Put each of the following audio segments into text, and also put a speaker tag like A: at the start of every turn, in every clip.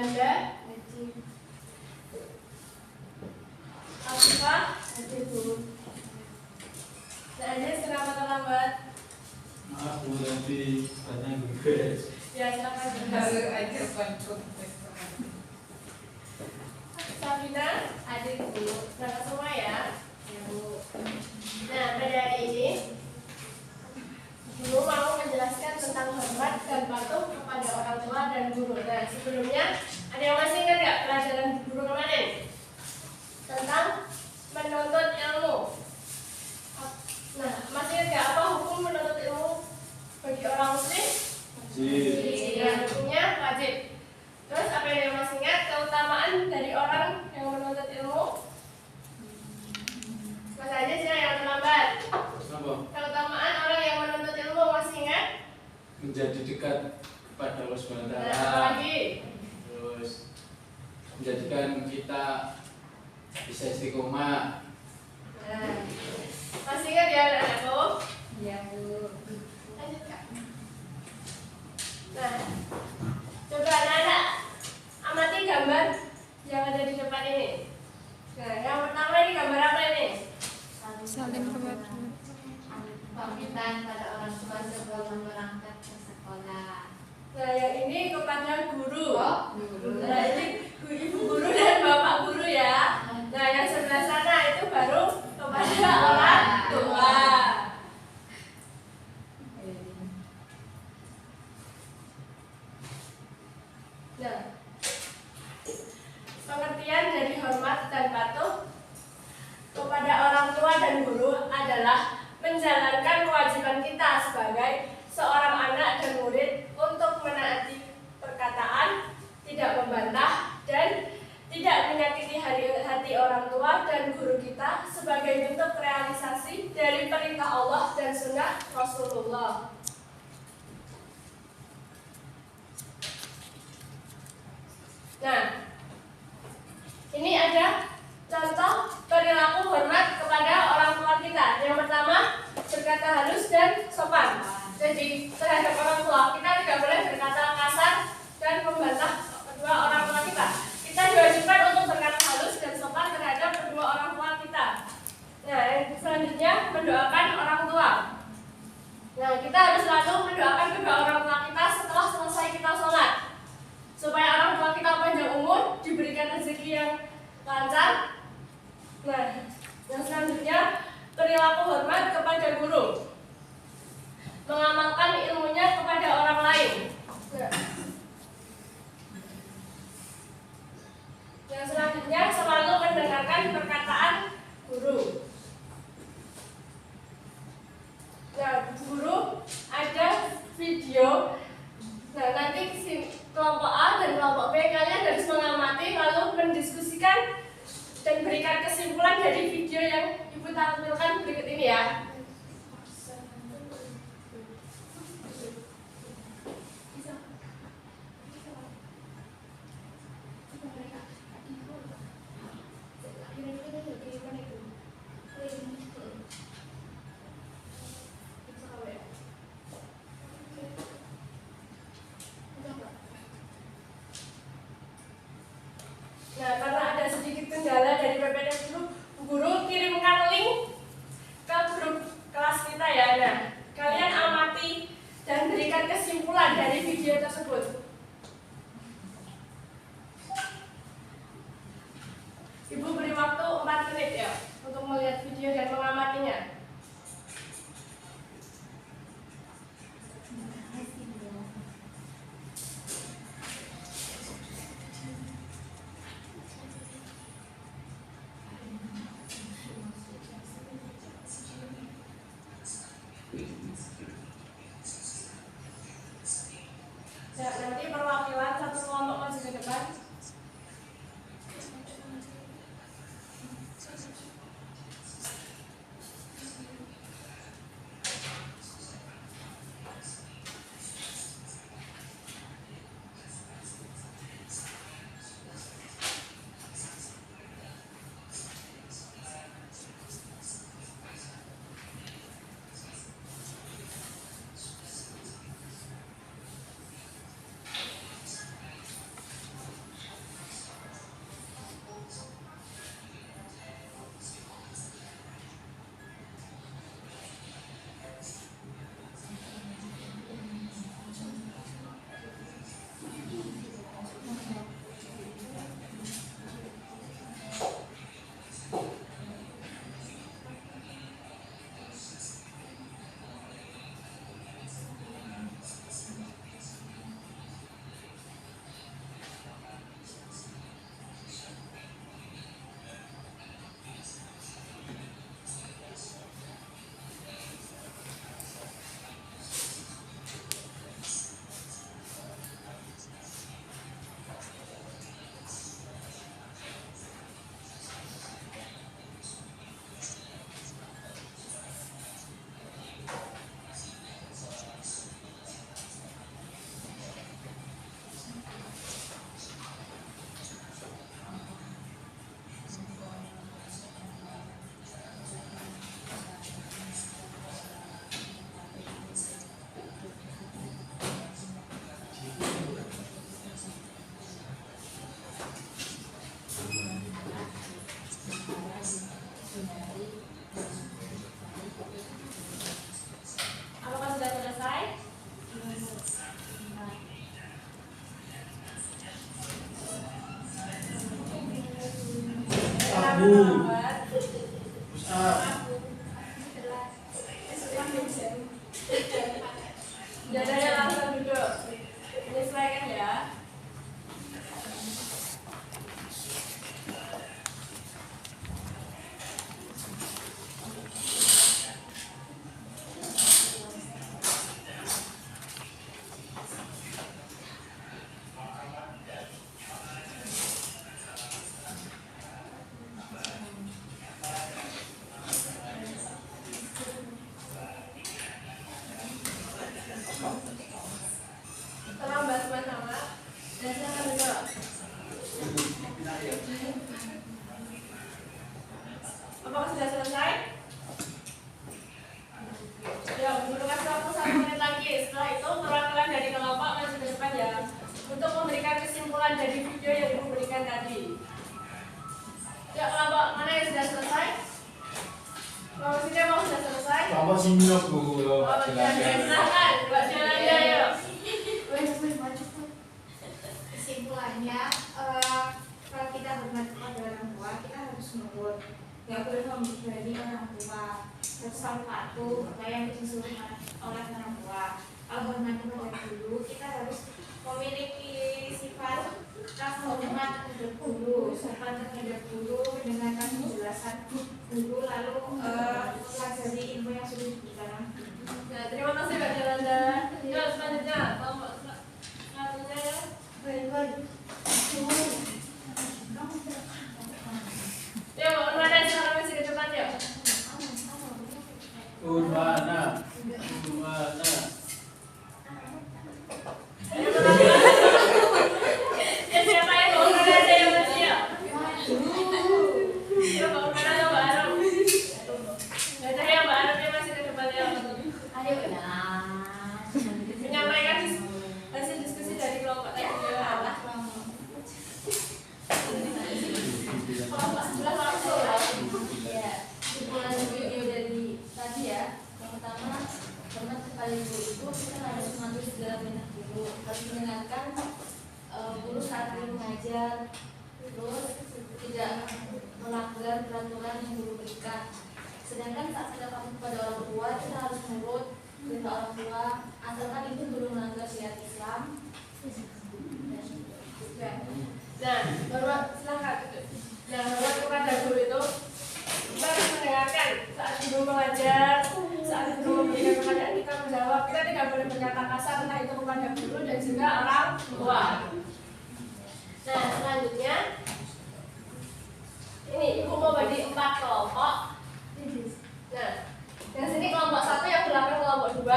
A: Anda? Afifah? Nah, Anda kenapa terlambat?
B: Maaf Bu, tapi katanya guys.
A: Ya, silakan.
C: aja bantu.
A: Sabina, adik Bu, selamat semua ya. Ya Bu. Nah, pada hari ini Guru mau menjelaskan tentang hormat dan patuh kepada orang tua dan guru. Nah, sebelumnya ada yang masih ingat nggak pelajaran guru kemarin tentang menuntut ilmu? Nah, masih ingat nggak apa hukum menuntut ilmu bagi orang muslim?
B: Wajib.
A: Ya, hukumnya wajib. Terus apa yang masih ingat keutamaan dari orang yang menuntut ilmu? Mas aja sih yang terlambat.
B: Kenapa?
A: Keutamaan orang yang menuntut ilmu masih ingat?
B: Menjadi dekat kepada Allah Subhanahu wa
A: Nah, apa
B: Ta'ala.
A: lagi?
B: Terus menjadikan kita bisa istiqomah.
A: Nah, masih ingat ya anak-anakku?
C: Iya Bu.
A: Lanjut Kak. Nah, coba anak-anak amati gambar yang ada di depan ini. Nah, yang pertama ini gambar apa ini?
D: Saling kepada
C: Pamitan pada orang tua sebelum berangkat ke sekolah.
A: Nah, yang ini kepada guru.
C: Guru.
A: Nah, ini ibu guru dan bapak guru ya. Nah, yang sebelah sana itu baru kepada orang tua. Nah, pengertian dari hormat dan patuh kepada orang tua dan guru adalah menjalankan kewajiban kita sebagai seorang anak dan murid untuk menaati perkataan, tidak membantah, dan tidak menyakiti hati orang tua dan guru kita sebagai bentuk realisasi dari perintah Allah dan sunnah Rasulullah. Nah, ini ada contoh perilaku hormat kepada orang tua kita. Yang pertama, berkata halus dan sopan. Jadi terhadap orang tua kita tidak boleh berkata kasar dan membantah kedua orang tua kita. Kita diwajibkan untuk berkata halus dan sopan terhadap kedua orang tua kita. Nah, yang selanjutnya mendoakan orang tua. Nah, kita harus selalu mendoakan kedua orang tua kita setelah selesai kita sholat, supaya orang tua kita panjang umur, diberikan rezeki yang lancar. Nah, yang selanjutnya perilaku hormat kepada guru, mengamalkan ilmunya kepada orang lain. Nah, yang selanjutnya selalu mendengarkan perkataan guru. Nah, guru ada video. Nah, nanti kelompok A dan kelompok B kalian harus mengamati lalu mendiskusikan dan berikan kesimpulan dari video yang Ibu tampilkan berikut ini ya. Nah, karena ada sedikit kendala dari PPT guru kirimkan link ke grup kelas kita ya. Nah, kalian amati dan berikan kesimpulan dari video tersebut. Ibu beri waktu 4 menit ya untuk melihat video dan mengamatinya. Ya, nanti perwakilan satu kelompok maju ke depan.
B: Bu. Push up.
A: Dadanya langsung duduk. Menyesuaikan ya. Terlambat teman-teman. Dan silakan duduk. Apakah sudah selesai? Ya, guru kasih waktu 1 menit lagi. Setelah itu perwakilan dari kelompok maju ke depan ya, untuk memberikan kesimpulan dari video yang ibu berikan tadi. Ya, kelompok mana yang sudah selesai? Kelompok sini mau sudah selesai?
B: Kelompok sini loh Bu.
A: Oh, silakan, buat jalannya yuk.
C: Kesimpulannya, kalau kita hormat kepada orang tua, kita harus nurut. Nggak boleh membebani orang tua. Harus selalu patuh apa yang disuruh oleh orang tua. Kalau hormat kepada guru, kita harus memiliki sifat rasa hormat terhadap guru, sopan terhadap guru, mendengarkan penjelasan guru, lalu mempelajari ilmu yang sudah diberikan.
A: Nah, terima kasih Mbak Yolanda. Yuk, selanjutnya kelompok selanjutnya ya. Ya, Mbak Urmana sekarang masih ke depan ya.
B: Urmana.
A: Ya, siapa yang Mbak Urmana aja yang masih ya? Ya, Mbak Urmana atau Mbak Arum? Ada ya Mbak Arum yang masih ke depan ya. Menyampaikan hasil diskusi dari kelompok tadi ya. Kelompok sebelah langsung ya.
C: Ya, kesimpulan video dari tadi ya. Yang pertama, hormat kepada guru itu kita harus mematuhi segala perintah guru, harus mendengarkan guru saat guru mengajar, terus tidak melanggar peraturan yang guru berikan. Sedangkan saat kita patuh kepada orang tua, kita harus menurut perintah orang tua, asalkan itu belum melanggar syariat Islam.
A: Nah, hormat silakan. Nah, hormat kepada guru itu kita harus mendengarkan saat guru mengajar, saat guru memberikan pertanyaan kita menjawab. Kita tidak boleh berkata kasar entah itu kepada guru dan juga orang tua. Nah, selanjutnya ini ibu mau bagi 4 kelompok. Nah, yang sini kelompok 1, yang belakang kelompok 2,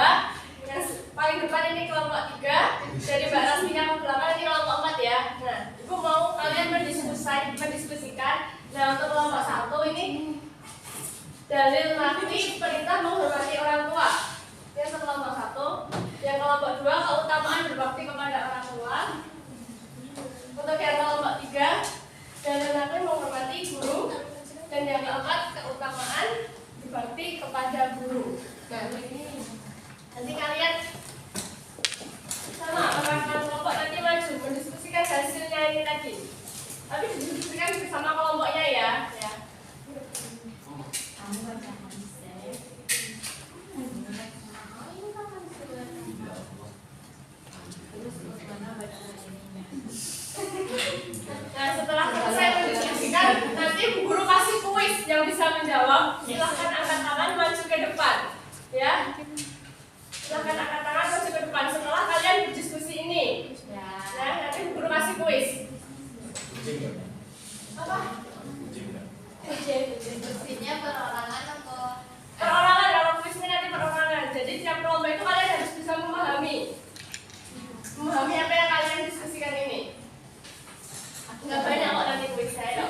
A: yang paling depan ini kelompok 3, dari Mbak Rasmina ke belakang ini kelompok 4 ya. Nah, ibu mau kalian mendiskusikan. Nah, untuk kelompok 1 ini dalil nafi perintah menghormati orang tua. Yang kelompok 1, yang kelompok 2 keutamaan berbakti kepada orang tua. Untuk yang kelompok 3, dalil nafi menghormati guru. Dan yang keempat keutamaan berbakti kepada guru. Nah, ini nanti kalian sama orang-orang kelompok nanti maju mendiskusikan hasilnya ini tadi. Tapi didiskusikan bersama kelompoknya ya.
C: Kamu baca hadis ya. Terus mana baca hadisnya?
A: Nah, setelah selesai mendiskusikan, nanti guru kasih kuis yang bisa menjawab. Silahkan angkat tangan maju ke depan, ya. Silahkan angkat tangan maju ke depan setelah kalian berdiskusi ini.
C: Ya.
A: Nah, nanti guru kasih kuis. Apa?
C: Diskusinya perorangan atau
A: Perorangan, kalau kuisnya nanti perorangan. Jadi tiap kelompok itu kalian harus bisa memahami apa yang kalian diskusikan ini. Nggak banyak kok nanti kuis saya.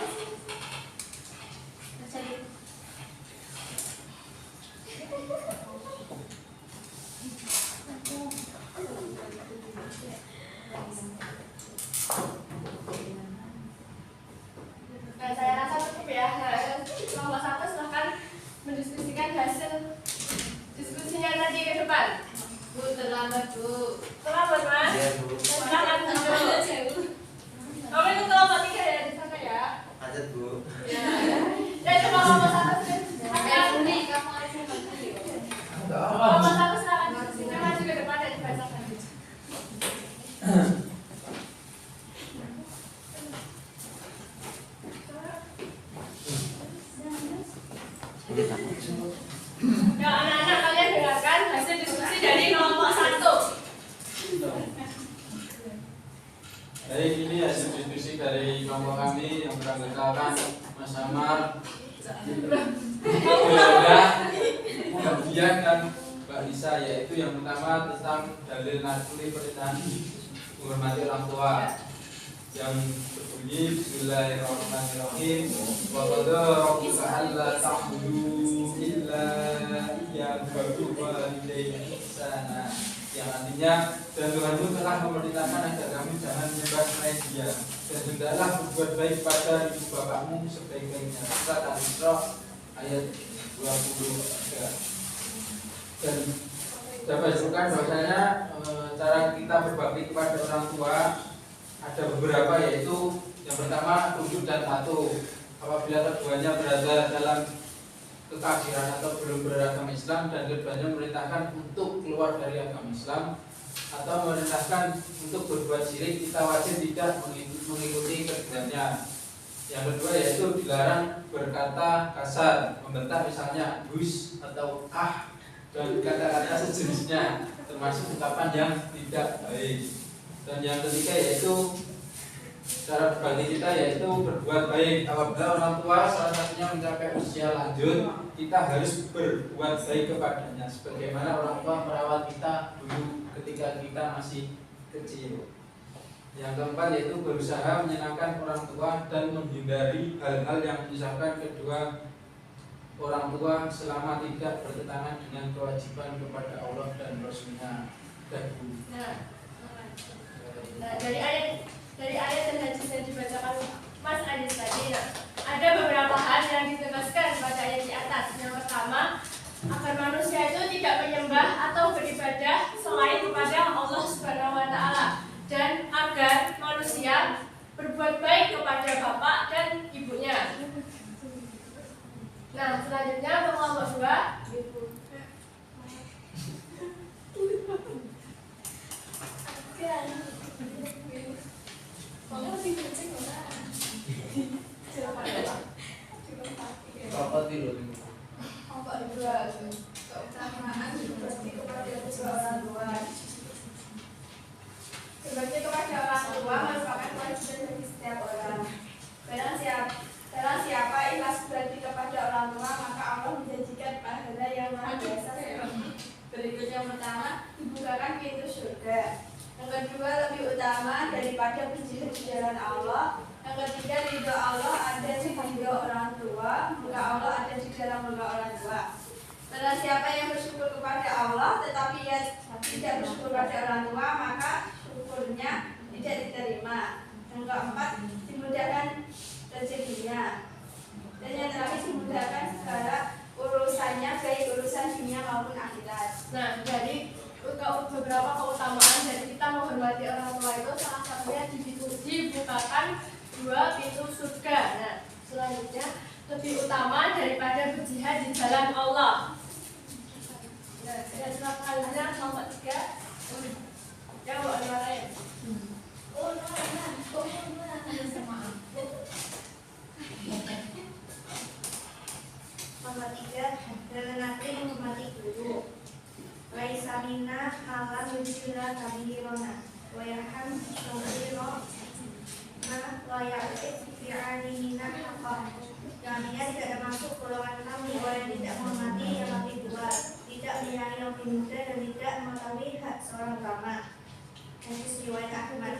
A: Nah, saya rasa cukup ya. Nah, kelompok 1 silahkan mendiskusikan hasil diskusinya tadi ke depan.
C: Bu terlambat Bu.
A: Selamat Mas.
B: Iya, Bu.
A: Silakan duduk. Kamu itu kelompok 3 ya di sana ya.
E: Macet Bu.
A: Ya. Ya anak-anak, kalian dengarkan hasil diskusi dari kelompok 1.
B: Baik, ini hasil diskusi dari kelompok kami yang beranggotakan Mas Amar, kemudian dan Mbak Lisa, yaitu yang pertama tentang dalil nakli perintah menghormati orang tua yang berbunyi Bismillahirrahmanirrahim wa qadha rabbuka alla ta'budu illa iyyahu wa bil walidayni ihsana, yang artinya dan Tuhanmu telah memerintahkan agar kamu jangan menyembah selain Dia dan hendaklah berbuat baik pada ibu bapakmu sebaik-baiknya. Surat Al-Isra ayat 23. Dan dapat disebutkan bahwasanya cara kita berbakti kepada orang tua ada beberapa, yaitu yang pertama tunduk dan patuh apabila keduanya berada dalam kekafiran atau belum beragama Islam, dan keduanya memerintahkan untuk keluar dari agama Islam atau memerintahkan untuk berbuat syirik, kita wajib tidak mengikuti keduanya. Yang kedua yaitu dilarang berkata kasar, membentak misalnya bus atau dan kata-kata sejenisnya, termasuk ungkapan yang tidak baik. Dan yang ketiga yaitu cara berbakti kita yaitu berbuat baik. Apabila orang tua salah satunya mencapai usia lanjut, kita harus berbuat baik kepadanya sebagaimana orang tua merawat kita dulu ketika kita masih kecil. Yang keempat yaitu berusaha menyenangkan orang tua dan menghindari hal-hal yang menyusahkan kedua orang tua selama tidak bertentangan dengan kewajiban kepada Allah dan Rasulnya.
A: Nah, dari ayat dan hadis yang dibacakan Mas Adis tadi, ada beberapa hal yang ditegaskan pada ayat di atas. Yang pertama, agar manusia itu tidak menyembah atau beribadah selain kepada Allah Subhanahu wa Ta'ala, dan agar manusia berbuat baik kepada bapak dan ibunya. Nah, selanjutnya kelompok 2.
C: Kelompok 2, keutamaan berbakti kepada kedua orang tua. Berbakti kepada orang tua merupakan kewajiban bagi setiap orang. Barang siapa ikhlas berbakti kepada orang tua, maka Allah menjanjikan pahala yang luar biasa seperti berikut. Yang pertama, dibukakan pintu surga. Yang kedua, lebih utama daripada berjihad di jalan Allah. Yang ketiga, ridho Allah ada di ridho orang tua, murka Allah ada di dalam murka orang tua. Barang siapa yang bersyukur kepada Allah tetapi ia tidak bersyukur pada orang tua, maka syukurnya tidak diterima. Yang keempat, dimudahkan rezekinya. Dan yang terakhir, dimudahkan segala urusannya, baik urusan dunia maupun akhirat.
A: Nah, jadi beberapa keutamaan dari kita menghormati orang tua itu salah satunya dibukakan 2 pintu surga. Nah, selanjutnya lebih utama daripada berjihad di jalan Allah. Nah, dan selanjutnya kelompok 3. Yang mau dimarahin?
C: Nomor 3, mengenati menghormati guru. Laisa minna halan yusila kabirona wa yarham syuhiro ma la ya'rif bi'alimina haqqa. Yang artinya tidak termasuk golongan kami orang yang tidak menghormati yang lebih tua, tidak menyayangi yang lebih muda, dan tidak mengetahui hak seorang ulama. Hadis riwayat Ahmad.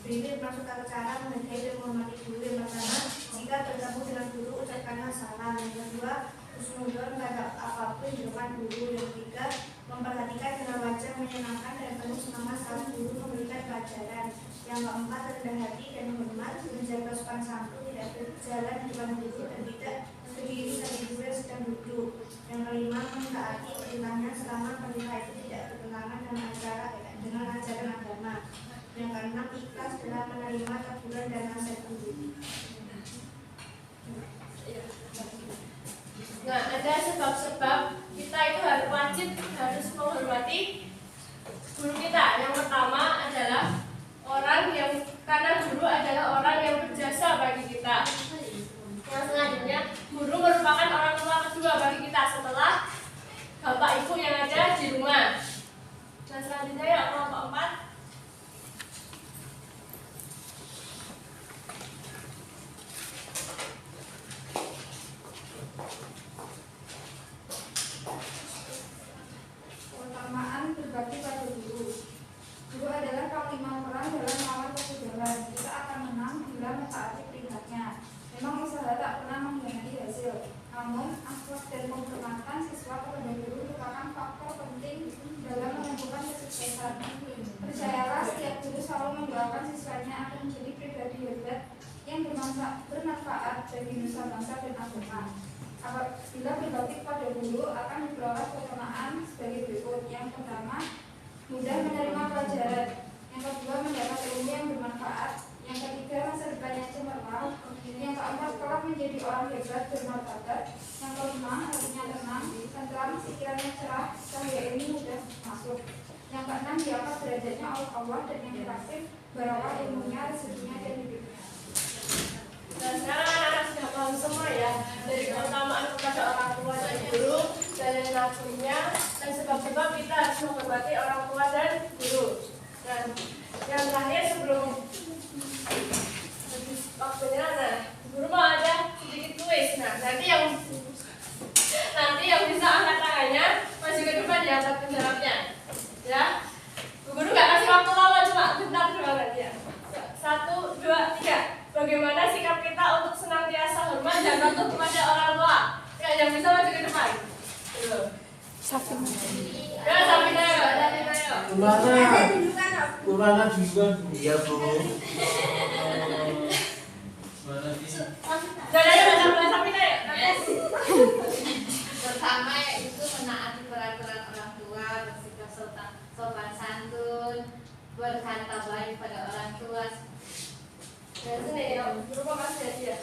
C: Berikut masuk ke cara menghargai dan menghormati guru. Yang pertama, jika bertemu dengan guru ucapkanlah salam. Yang kedua, husnuzon pada apapun di depan guru. Yang ketiga, memperhatikan dengan wajah menyenangkan dan penuh semangat saat guru memberikan pelajaran. Yang keempat, rendah hati dan hormat, menjaga sopan santun, tidak berjalan di depan guru dan tidak berdiri saat guru yang sedang duduk. Yang kelima, mentaati perintahnya selama perintah itu tidak bertentangan dengan ajaran agama. Yang keenam, ikhlas dalam menerima teguran dan nasihat guru.
A: Nah, ada sebab-sebab kita itu wajib harus menghormati guru kita. Yang pertama adalah karena guru adalah orang yang berjasa bagi kita. Yang selanjutnya, guru merupakan orang tua kedua bagi
C: menaati perintahnya. Memang usaha tak pernah mengkhianati hasil. Namun, akhlak dan penghormatan siswa kepada guru merupakan faktor penting dalam menentukan kesuksesan. Percayalah, setiap guru selalu mendoakan siswanya akan menjadi pribadi hebat yang bermanfaat bagi nusa bangsa dan agama. Apabila berbakti pada guru akan diperoleh keutamaan sebagai berikut. Yang pertama, mudah menerima pelajaran. Yang kedua, mendapat ilmu yang bermanfaat. Yang ketiga, masa depan yang cemerlang. Yang keempat, kelak menjadi orang hebat bermartabat. Yang kelima, hatinya tenang, tentram, pikirannya cerah, cahaya ini mudah masuk. Yang keenam, diangkat derajatnya oleh Allah. Dan yang terakhir, barokah ilmunya, rezekinya, dan hidupnya.
A: Dan sekarang anak-anak sudah paham semua ya, dari keutamaan kepada orang tua dan guru, dari nafsunya, dan sebab-sebab kita harus menghormati orang tua dan guru. Dan yang terakhir sebelum waktunya, nah, guru mau ada sedikit kuis. Nah, nanti yang bisa angkat tangannya maju ke depan diangkat penjawabnya. Ya, guru nggak kasih waktu lama, cuma bentar doang ya. 1, 2, 3. Bagaimana sikap kita untuk senantiasa hormat dan patuh kepada orang tua? Yang bisa maju ke depan.
D: Sapi.
A: Ya, sampai ayo.
E: Kurangnya juga. Iya, Bu.
B: Mana sih?
A: Sampai ayo.
F: Pertama yaitu menaati peraturan orang tua, bersikap sopan santun, berkata baik pada orang tua.
A: Ya, sini ya, guru mau kasih aja.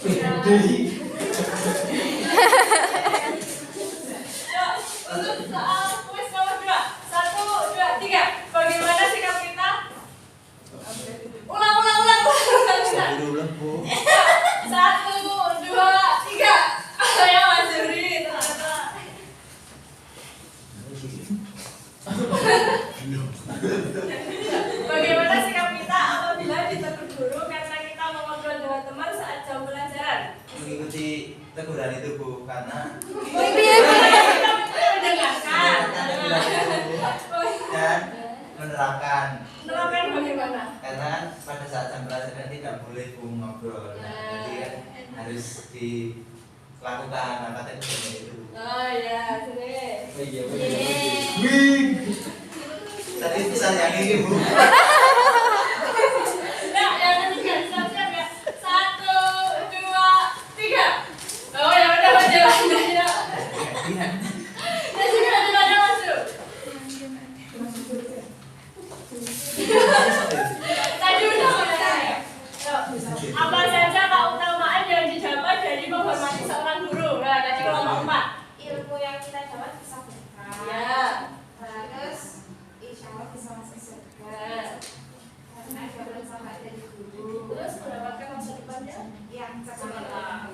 F: Terima kasih.
A: Untuk soal kuis nomor 2. 1, 2, 3. Bagaimana sikap kita? Ulang.
E: Ulang, Bu.
A: 1, 2, 3. Ya, Mas Juri, ternyata. Bagaimana sikap kita apabila ditegur guru karena kita mengobrol dengan teman saat jam pelajaran?
E: Mengikuti teguran itu, Bu, karena
A: Kita mendengarkan.
E: dan menerapkan.
A: Menerapkan bagaimana?
E: Karena pada saat jam pelajaran tidak boleh, Bu, ngobrol. Jadi kan harus dilakukan apa tadi itu.
A: Oh ya, sini.
B: Oh iya,
E: Wih. Tadi pesan yang ini, Bu.
A: Nah, yang ketiga, siap-siap ya. 1, 2, 3. Oh ya udah maju ya. Ya sini ada masuk. Tadi udah ya. Apa saja keutamaan yang didapat dari menghormati seorang guru? Nah, tadi kelompok 4.
C: Ilmu yang kita dapat bisa berkah.
A: Ya.
C: Terus, insya Allah bisa masuk surga. Karena dapat sahabat dari guru.
A: Terus mendapatkan masa depannya
C: Yang
A: cemerlang.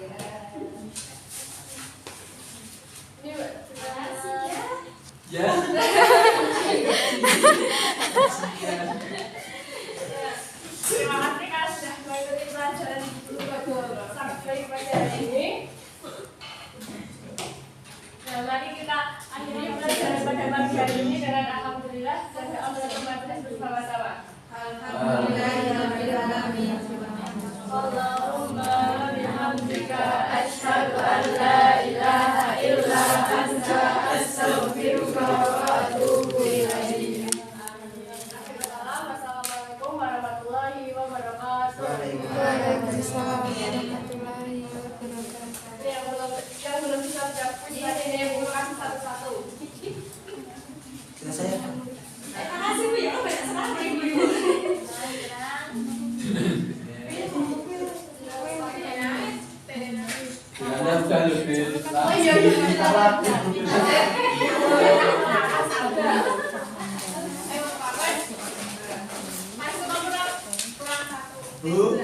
A: Ini
C: Terima kasih ya.
B: Ya.
A: Terima kasih karena sudah mengikuti pelajaran sampai pelajaran ini. Nah, mari kita akhiri pelajaran pada pagi hari ini dengan alhamdulillah dan Allah bersama-sama.
F: Alhamdulillahirrahmanirrahim.
A: Allahumma bihamdika asyhadu an la ilaha illa anta astaghfiruka wa atubu ilaik. Wassalamualaikum warahmatullahi wabarakatuh.
D: Waalaikumsalam warahmatullahi wabarakatuh.
A: Yang belum bisa menjawab kuisan ini, Bu, kasih satu-satu.
E: Kita saya.
A: Makasih, Bu, ya, banyak sekali, Bu.
B: Ada udah lebih.
A: Oh iya,
E: Bu.